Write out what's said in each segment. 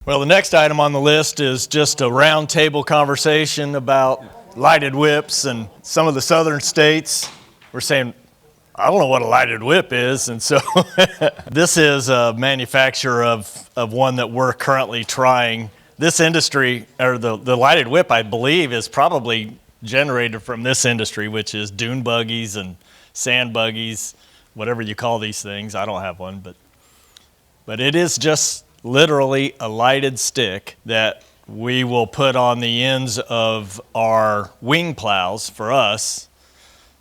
Well, the next item on the list is just a roundtable conversation about lighted whips, and some of the southern states were saying, I don't know what a lighted whip is, and so this is a manufacturer of one that we're currently trying. This industry, or the lighted whip, I believe, is probably generated from this industry, which is dune buggies and sand buggies, whatever you call these things. I don't have one, but it is just literally a lighted stick that we will put on the ends of our wing plows for us.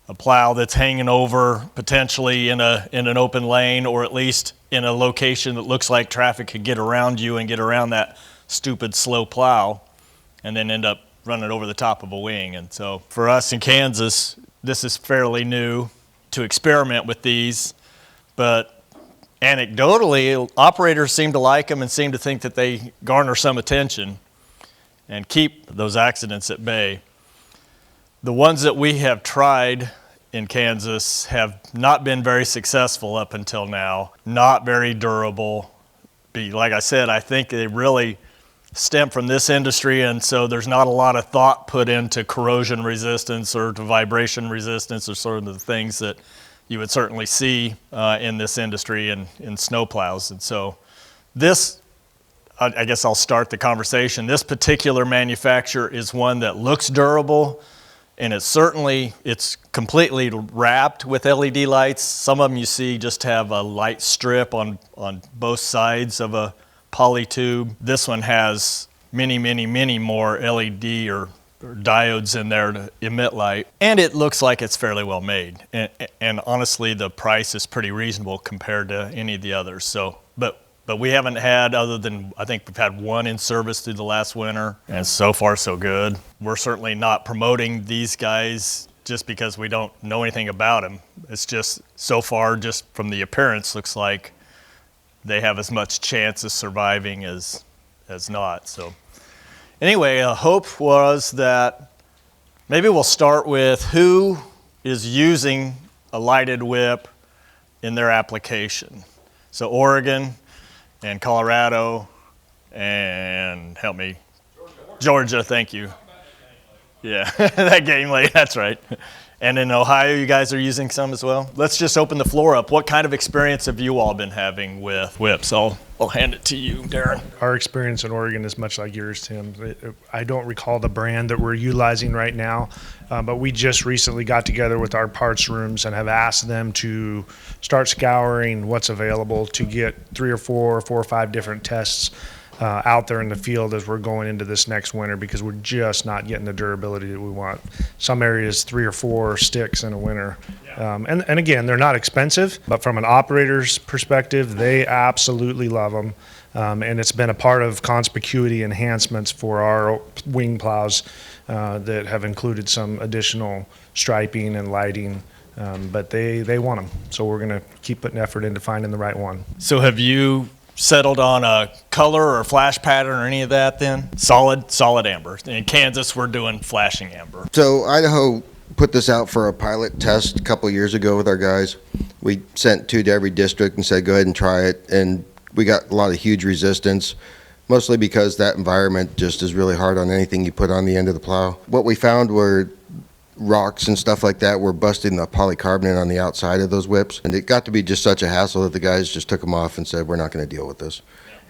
A plow that's hanging over potentially in an open lane, or at least in a location that looks like traffic could get around you and get around that stupid slow plow and then end up running over the top of a wing. And so for us in Kansas, this is fairly new to experiment with these, but anecdotally, operators seem to like them and seem to think that they garner some attention and keep those accidents at bay. The ones that we have tried in Kansas have not been very successful up until now, not very durable. Like I said, I think they really stem from this industry, and so there's not a lot of thought put into corrosion resistance or to vibration resistance or sort of the things that you would certainly see in this industry and in snowplows. And so this, I guess I'll start the conversation. This particular manufacturer is one that looks durable, and it's completely wrapped with LED lights. Some of them you see just have a light strip on both sides of a poly tube. This one has many more LED or diodes in there to emit light, and it looks like it's fairly well made. And honestly, the price is pretty reasonable compared to any of the others. So, but we haven't had, other than I think we've had one in service through the last winter, and so far so good. We're certainly not promoting these guys just because we don't know anything about them. It's just so far, just from the appearance, looks like they have as much chance of surviving as not. So anyway, a hope was that maybe we'll start with who is using a lighted whip in their application. So Oregon and Colorado and help me, Georgia, thank you. Yeah, that game late, that's right. And in Ohio, you guys are using some as well? Let's just open the floor up. What kind of experience have you all been having with whips? I'll hand it to you, Darren. Our experience in Oregon is much like yours, Tim. I don't recall the brand that we're utilizing right now, but we just recently got together with our parts rooms and have asked them to start scouring what's available to get 3 or 4 or 5 different tests out there in the field as we're going into this next winter, because we're just not getting the durability that we want. Some areas 3 or 4 sticks in a winter. And again, they're not expensive, but from an operator's perspective, they absolutely love them. And it's been a part of conspicuity enhancements for our wing plows that have included some additional striping and lighting. But they want them. So we're going to keep putting effort into finding the right one. So have you settled on a color or flash pattern or any of that then? Solid amber. In Kansas, we're doing flashing amber. So Idaho put this out for a pilot test a couple years ago with our guys. We sent 2 to every district and said, go ahead and try it. And we got a lot of huge resistance, mostly because that environment just is really hard on anything you put on the end of the plow. What we found were rocks and stuff like that were busting the polycarbonate on the outside of those whips, and it got to be just such a hassle that the guys just took them off and said, we're not going to deal with this.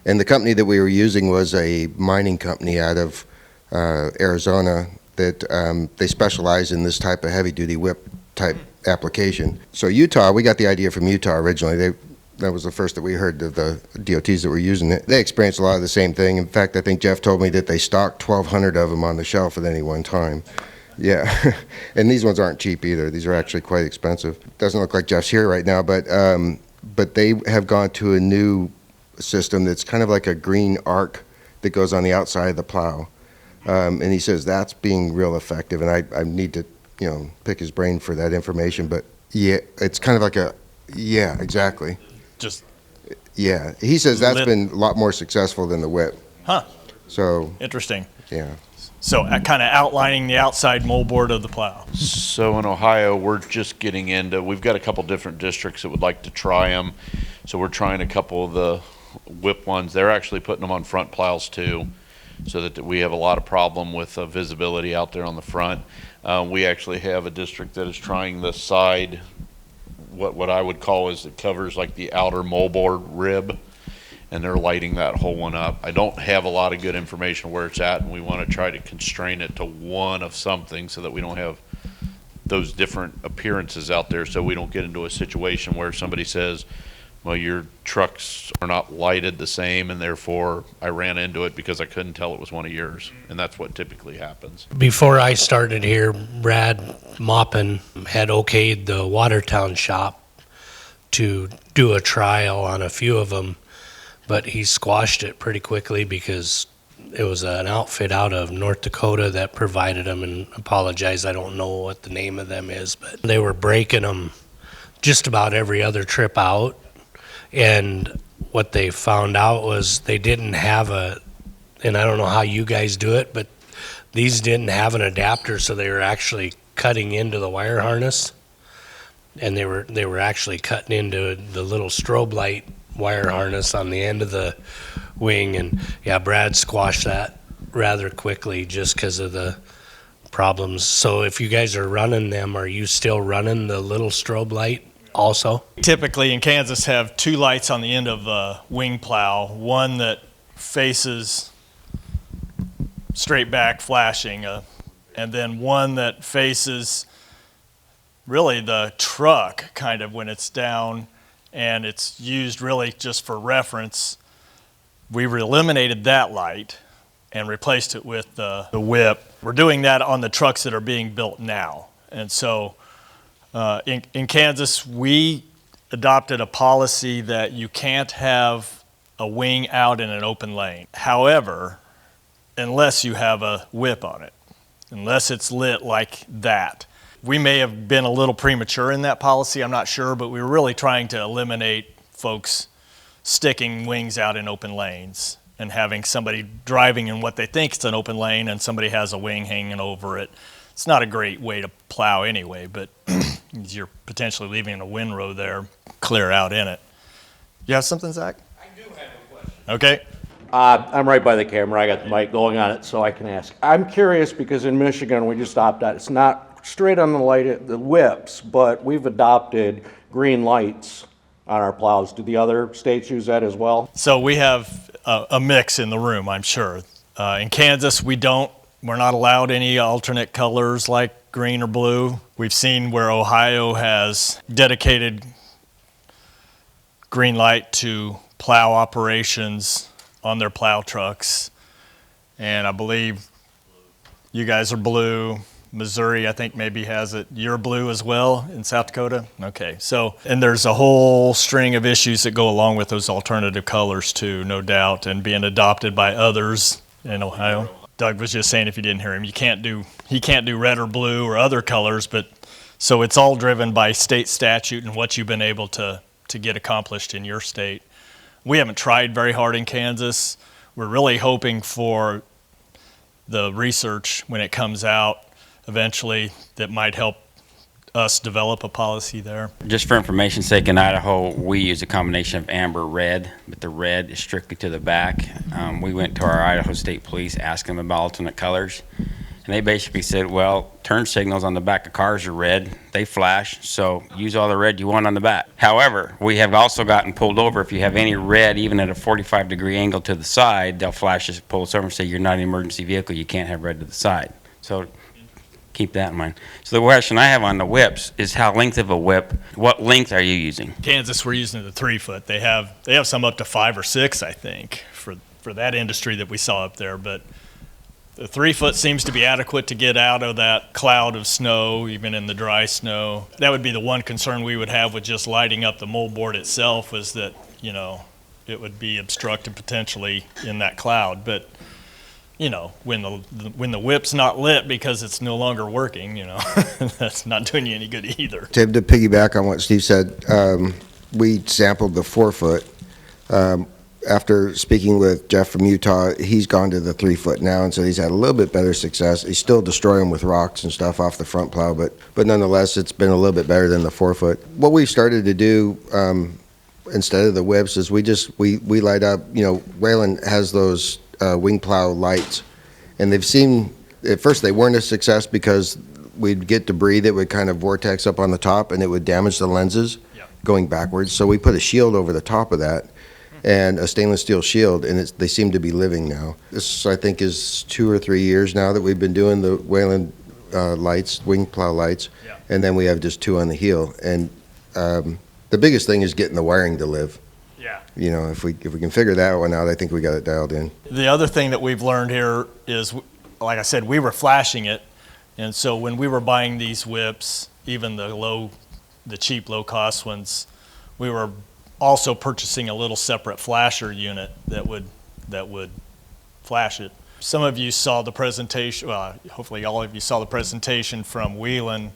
And the company that we were using was a mining company out of Arizona that they specialize in this type of heavy duty whip type application. So Utah, we got the idea from Utah originally. That was the first that we heard of the DOTs that were using it. They experienced a lot of the same thing. In fact, I think Jeff told me that they stocked 1,200 of them on the shelf at any one time. Yeah, and these ones aren't cheap either. These are actually quite expensive. Doesn't look like Jeff's here right now, but they have gone to a new system that's kind of like a green arc that goes on the outside of the plow. And he says that's being real effective, and I need to, pick his brain for that information. But yeah, it's kind of like yeah, exactly. Yeah, he says that's been a lot more successful than the whip. Huh. So interesting. Yeah. So kind of outlining the outside moldboard of the plow. So in Ohio, we're just getting into, we've got a couple different districts that would like to try them. So we're trying a couple of whip ones, they're actually putting them on front plows too, so that we have a lot of problem with visibility out there on the front. We actually have a district that is trying the side, what I would call is it covers like the outer moldboard rib, and they're lighting that whole one up. I don't have a lot of good information where it's at, and we want to try to constrain it to one of something so that we don't have those different appearances out there, so we don't get into a situation where somebody says, well, your trucks are not lighted the same, and therefore I ran into it because I couldn't tell it was one of yours. And that's what typically happens. Before I started here, Brad Moppin had okayed the Watertown shop to do a trial on a few of them, but he squashed it pretty quickly because it was an outfit out of North Dakota that provided them, and apologize, I don't know what the name of them is, but they were breaking them just about every other trip out. And what they found out was they didn't have and I don't know how you guys do it, but these didn't have an adapter, so they were actually cutting into the wire harness, and they were actually cutting into the little strobe light wire harness on the end of the wing. And yeah, Brad squashed that rather quickly just because of the problems. So if you guys are running them, are you still running the little strobe light also? Typically in Kansas have two lights on the end of a wing plow, one that faces straight back flashing, and then one that faces really the truck kind of when it's down, and it's used really just for reference. We eliminated that light and replaced it with the whip. We're doing that on the trucks that are being built now. And so in Kansas, we adopted a policy that you can't have a wing out in an open lane. However, unless you have a whip on it, unless it's lit like that. We may have been a little premature in that policy, I'm not sure, but we were really trying to eliminate folks sticking wings out in open lanes and having somebody driving in what they think is an open lane and somebody has a wing hanging over it. It's not a great way to plow anyway, but you're potentially leaving a windrow there, clear out in it. You have something, Zach? I do have a question. Okay. I'm right by the camera. I got the mic going on it, so I can ask. I'm curious because in Michigan, we just stopped at, it's not straight on the light, the whips, but we've adopted green lights on our plows. Do the other states use that as well? So we have a mix in the room, I'm sure. In Kansas, we're not allowed any alternate colors like green or blue. We've seen where Ohio has dedicated green light to plow operations on their plow trucks. And I believe you guys are blue. Missouri, I think, maybe has it. You're blue as well in South Dakota? Okay, so, and there's a whole string of issues that go along with those alternative colors too, no doubt, and being adopted by others in Ohio. Doug was just saying, if you didn't hear him, he can't do red or blue or other colors, but so it's all driven by state statute and what you've been able to get accomplished in your state. We haven't tried very hard in Kansas. We're really hoping for the research when it comes out eventually that might help us develop a policy there. Just for information's sake, in Idaho, we use a combination of amber red, but the red is strictly to the back. We went to our Idaho State Police, asked them about alternate colors, and they basically said, well, turn signals on the back of cars are red, they flash, so use all the red you want on the back. However, we have also gotten pulled over. If you have any red, even at a 45-degree angle to the side, they'll flash us, pull us over and say, you're not an emergency vehicle, you can't have red to the side. So keep that in mind. So the question I have on the whips is how length of a whip, what length are you using? Kansas, we're using the 3-foot. They have some up to 5 or 6, I think, for that industry that we saw up there. But the 3-foot seems to be adequate to get out of that cloud of snow, even in the dry snow. That would be the one concern we would have with just lighting up the moldboard itself, was that, you know, it would be obstructed potentially in that cloud. But you know, when the whip's not lit because it's no longer working, you know, that's not doing you any good either. To piggyback on what Steve said, we sampled the 4-foot. After speaking with Jeff from Utah, he's gone to the 3-foot now, and so he's had a little bit better success. He's still destroying them with rocks and stuff off the front plow, but nonetheless, it's been a little bit better than the 4-foot. What we started to do instead of the whips is we light up, Wayland has those wing plow lights, and they've seen, at first they weren't a success because we'd get debris that would kind of vortex up on the top and it would damage the lenses going backwards. So we put a shield over the top of that, and a stainless steel shield, and they seem to be living now. This, I think, is 2 or 3 years now that we've been doing the Wayland lights, wing plow lights, and then we have just 2 on the heel. And the biggest thing is getting the wiring to live. Yeah. If we can figure that one out, I think we got it dialed in. The other thing that we've learned here is, like I said, we were flashing it, and so when we were buying these whips, even the cheap, low-cost ones, we were also purchasing a little separate flasher unit that would flash it. Some of you saw the presentation, well, hopefully all of you saw the presentation from Wheelan.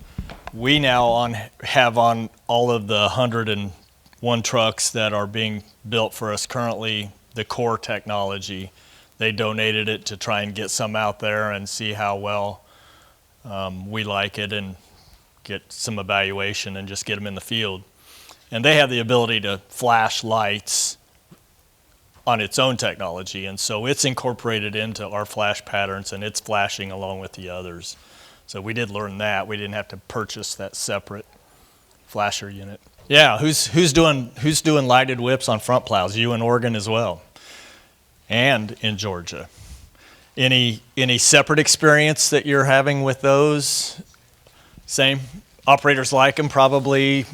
We now have on all of the 101 trucks that are being built for us currently the core technology. They donated it to try and get some out there and see how well we like it and get some evaluation and just get them in the field. And they have the ability to flash lights on its own technology, and so it's incorporated into our flash patterns, and it's flashing along with the others. So we did learn that. We didn't have to purchase that separate flasher unit. Yeah, who's doing lighted whips on front plows? You in Oregon as well, and in Georgia. Any separate experience that you're having with those? Same operators like them probably.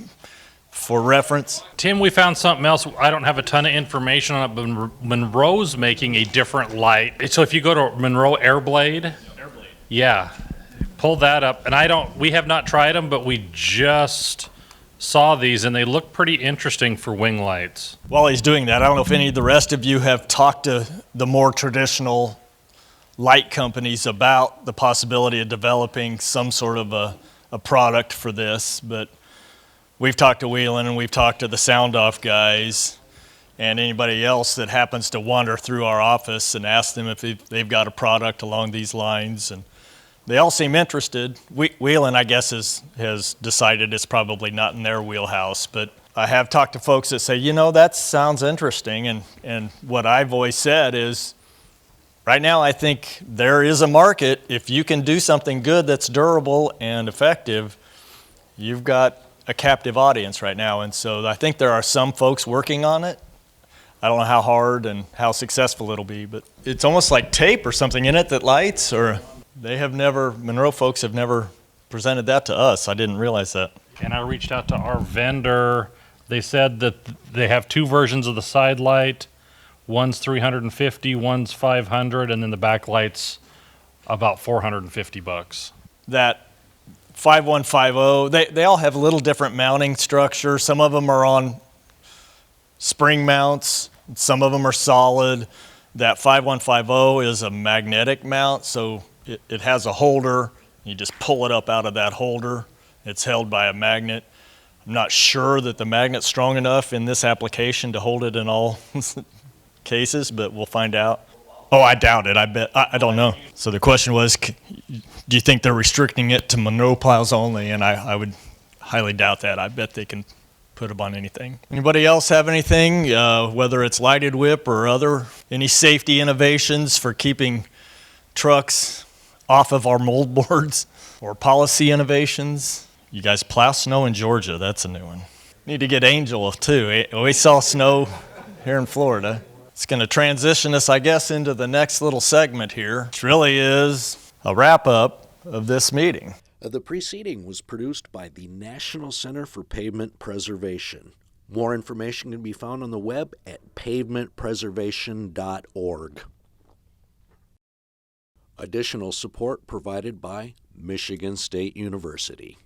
For reference? Tim, we found something else. I don't have a ton of information on it, but Monroe's making a different light. So if you go to Monroe Airblade, yeah, pull that up. And we have not tried them, but we just saw these and they look pretty interesting for wing lights. While he's doing that, I don't know if any of the rest of you have talked to the more traditional light companies about the possibility of developing some sort of a product for this, but we've talked to Wheelan and we've talked to the sound off guys and anybody else that happens to wander through our office and ask them if they've got a product along these lines, and they all seem interested. Wheelan, I guess, has decided it's probably not in their wheelhouse, but I have talked to folks that say, that sounds interesting, and what I've always said is, right now I think there is a market. If you can do something good that's durable and effective, you've got a captive audience right now, and so I think there are some folks working on it. I don't know how hard and how successful it'll be, but it's almost like tape or something in it that lights, or Monroe folks have never presented that to us. I didn't realize that. And I reached out to our vendor. They said that they have 2 versions of the side light. One's $350, one's $500, and then the back light's about $450. That 5150, they all have a little different mounting structure. Some of them are on spring mounts, some of them are solid. That 5150 is a magnetic mount, so it has a holder. You just pull it up out of that holder. It's held by a magnet. I'm not sure that the magnet's strong enough in this application to hold it in all cases, but we'll find out. Oh, I doubt it. I don't know. So the question was, do you think they're restricting it to Monroe plows only? And I would highly doubt that. I bet they can put them on anything. Anybody else have anything, whether it's lighted whip or any safety innovations for keeping trucks off of our mold boards, or policy innovations? You guys plow snow in Georgia. That's a new one. Need to get Angel too. We saw snow here in Florida. It's going to transition us, I guess, into the next little segment here, which really is a wrap-up of this meeting. The preceding was produced by the National Center for Pavement Preservation. More information can be found on the web at pavementpreservation.org. Additional support provided by Michigan State University.